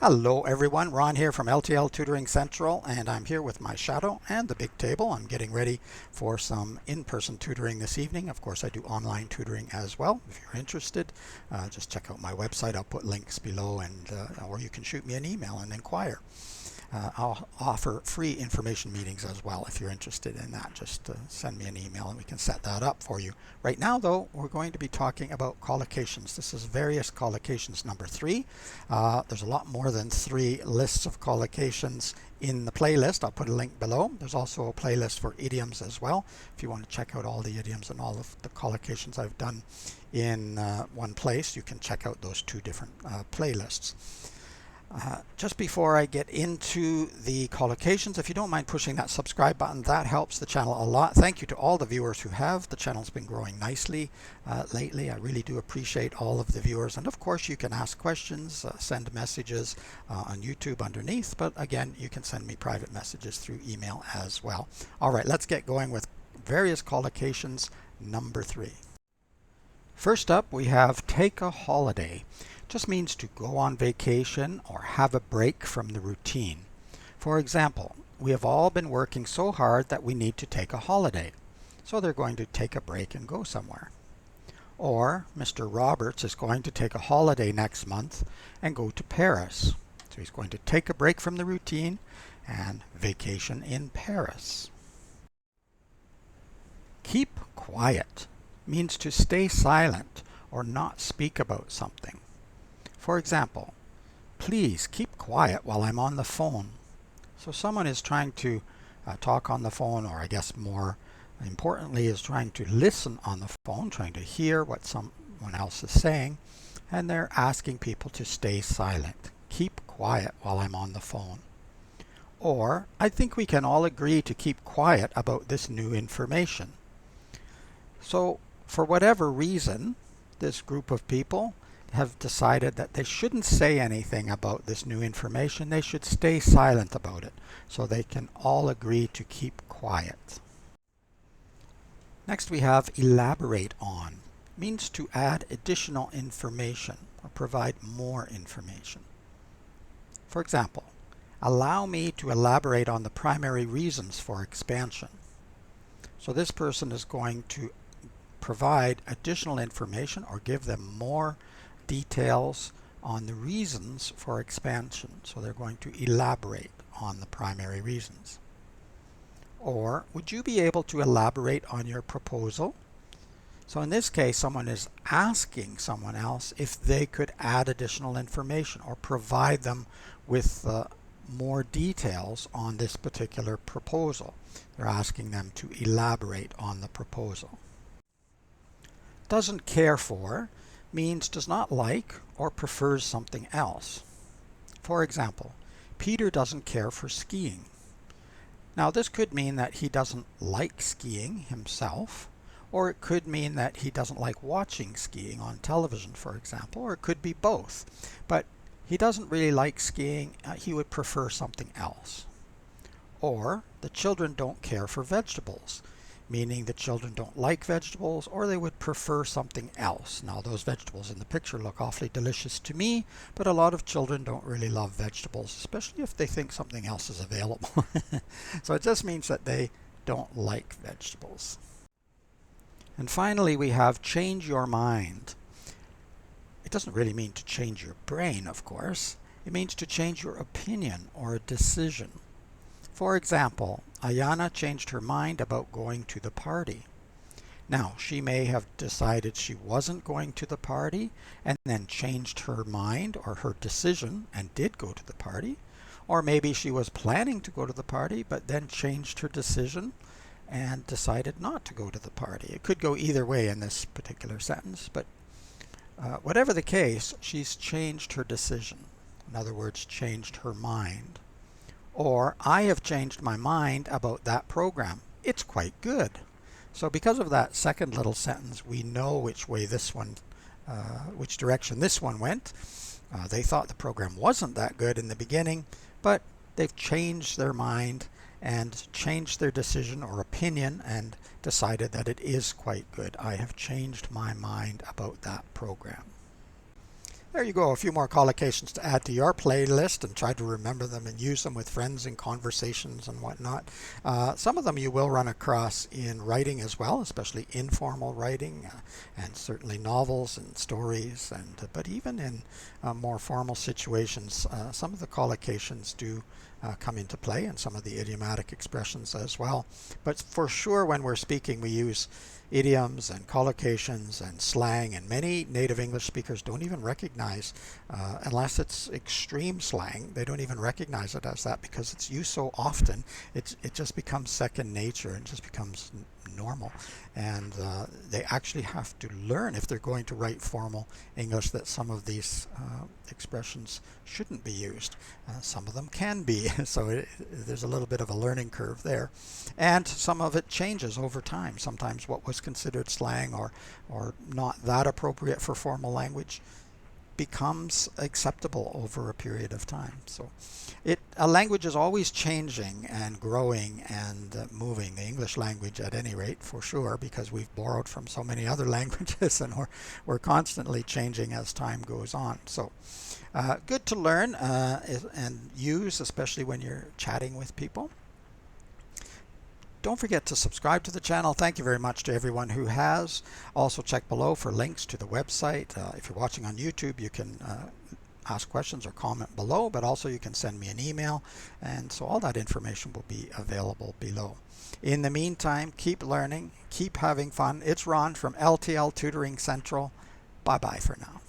Hello everyone, Ron here from L.T.L Tutoring Central, and I'm here with my shadow and the big table. I'm getting ready for some in-person tutoring this evening. Of course, I do online tutoring as well. If you're interested, just check out my website. I'll put links below, and or you can shoot me an email and inquire. I'll offer free information meetings as well if you're interested in that. Just send me an email and we can set that up for you. Right now, though, we're going to be talking about collocations. This is various collocations number 3. There's a lot more than 3 lists of collocations in the playlist. I'll put a link below. There's also a playlist for idioms as well. If you want to check out all the idioms and all of the collocations I've done in one place, you can check out those 2 different playlists. Just before I get into the collocations, if you don't mind pushing that subscribe button, that helps the channel a lot. Thank you to all the viewers who have. The channel's been growing nicely lately. I really do appreciate all of the viewers. And of course, you can ask questions, send messages on YouTube underneath. But again, you can send me private messages through email as well. All right, let's get going with various collocations number 3. First up, we have take a holiday. Just means to go on vacation or have a break from the routine. For example, we have all been working so hard that we need to take a holiday. So they're going to take a break and go somewhere. Or Mr. Roberts is going to take a holiday next month and go to Paris. So he's going to take a break from the routine and vacation in Paris. Keep quiet means to stay silent or not speak about something. For example, please keep quiet while I'm on the phone. So someone is trying to talk on the phone, or I guess more importantly is trying to listen on the phone, trying to hear what someone else is saying, and they're asking people to stay silent. Keep quiet while I'm on the phone. Or, I think we can all agree to keep quiet about this new information. So, for whatever reason, this group of people have decided that they shouldn't say anything about this new information. They should stay silent about it, so they can all agree to keep quiet. Next we have elaborate on. It means to add additional information or provide more information. For example, allow me to elaborate on the primary reasons for expansion. So this person is going to provide additional information or give them more details on the reasons for expansion. So they're going to elaborate on the primary reasons. Or, would you be able to elaborate on your proposal? So in this case, someone is asking someone else if they could add additional information or provide them with more details on this particular proposal. They're asking them to elaborate on the proposal. Doesn't care for means does not like or prefers something else. For example, Peter doesn't care for skiing. Now this could mean that he doesn't like skiing himself, or it could mean that he doesn't like watching skiing on television, for example, or it could be both. But he doesn't really like skiing, he would prefer something else. Or the children don't care for vegetables, meaning the children don't like vegetables, or they would prefer something else. Now those vegetables in the picture look awfully delicious to me, but a lot of children don't really love vegetables, especially if they think something else is available. So it just means that they don't like vegetables. And finally we have change your mind. It doesn't really mean to change your brain, of course. It means to change your opinion or a decision. For example, Ayana changed her mind about going to the party. Now, she may have decided she wasn't going to the party and then changed her mind or her decision and did go to the party. Or maybe she was planning to go to the party but then changed her decision and decided not to go to the party. It could go either way in this particular sentence, but whatever the case, she's changed her decision. In other words, changed her mind. Or, I have changed my mind about that program. It's quite good. So because of that second little sentence, we know which way this one, which direction this one went. They thought the program wasn't that good in the beginning, but they've changed their mind and changed their decision or opinion and decided that it is quite good. I have changed my mind about that program. There you go, a few more collocations to add to your playlist and try to remember them and use them with friends in conversations and whatnot. Some of them you will run across in writing as well, especially informal writing, and certainly novels and stories. But even in more formal situations, some of the collocations do come into play, and some of the idiomatic expressions as well. But for sure, when we're speaking, we use idioms and collocations and slang, and many native English speakers don't even recognize, unless it's extreme slang, they don't even recognize it as that because it's used so often. It just becomes second nature and just becomes normal. And they actually have to learn, if they're going to write formal English, that some of these expressions shouldn't be used. Some of them can be, so there's a little bit of a learning curve there. And some of it changes over time. Sometimes what was considered slang or not that appropriate for formal language becomes acceptable over a period of time. So a language is always changing and growing and moving. The English language, at any rate, for sure, because we've borrowed from so many other languages, and we're constantly changing as time goes on. So good to learn and use, especially when you're chatting with people. Don't forget to subscribe to the channel. Thank you very much to everyone who has. Also check below for links to the website. If you're watching on YouTube, you can ask questions or comment below, but also you can send me an email, and so all that information will be available below. In the meantime, keep learning, keep having fun. It's Ron from L.T.L Tutoring Central. Bye-bye for now.